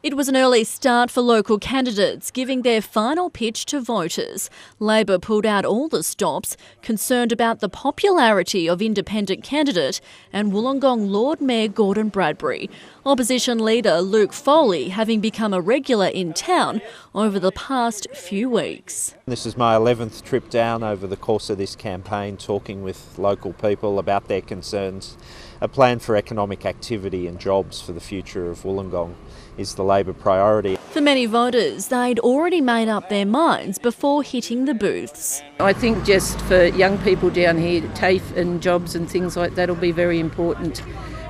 It was an early start for local candidates giving their final pitch to voters. Labor pulled out all the stops, concerned about the popularity of independent candidate and Wollongong Lord Mayor Gordon Bradbury. Opposition leader Luke Foley having become a regular in town over the past few weeks. This is my 11th trip down over the course of this campaign, talking with local people about their concerns. A plan for economic activity and jobs for the future of Wollongong is the Labor priority. For many voters, they'd already made up their minds before hitting the booths. I think just for young people down here, TAFE and jobs and things like that will be very important.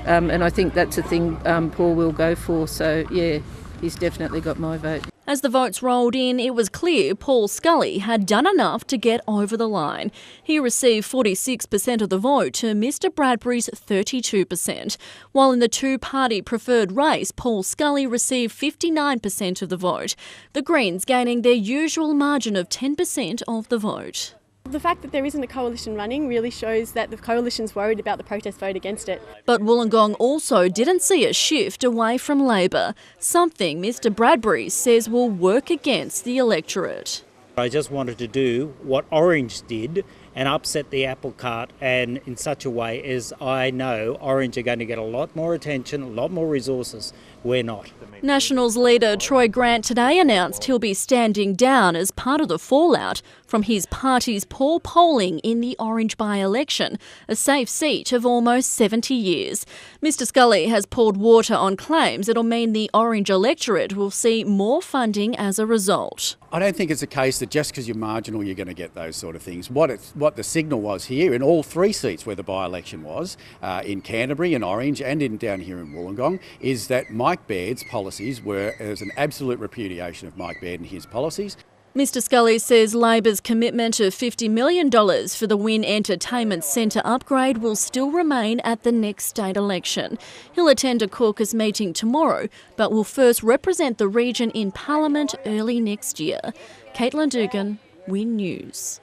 And I think that's a thing Paul will go for. So, yeah, he's definitely got my vote. As the votes rolled in, it was clear Paul Scully had done enough to get over the line. He received 46% of the vote to Mr Bradbury's 32%, while in the two-party preferred race, Paul Scully received 59% of the vote, the Greens gaining their usual margin of 10% of the vote. The fact that there isn't a coalition running really shows that the coalition's worried about the protest vote against it. But Wollongong also didn't see a shift away from Labor, something Mr Bradbury says will work against the electorate. I just wanted to do what Orange did and upset the apple cart, and in such a way as I know Orange are going to get a lot more attention, a lot more resources. We're not. Nationals leader Troy Grant today announced he'll be standing down as part of the fallout from his party's poor polling in the Orange by-election, a safe seat of almost 70 years. Mr Scully has poured water on claims it'll mean the Orange electorate will see more funding as a result. I don't think it's a case that just because you're marginal you're going to get those sort of things. What the signal was here in all three seats where the by-election was, in Canterbury and Orange and down here in Wollongong, is that Mike Baird's policies there's an absolute repudiation of Mike Baird and his policies. Mr Scully says Labor's commitment of $50 million for the Wynn Entertainment Centre upgrade will still remain at the next state election. He'll attend a caucus meeting tomorrow, but will first represent the region in Parliament early next year. Caitlin Dugan, Wynn News.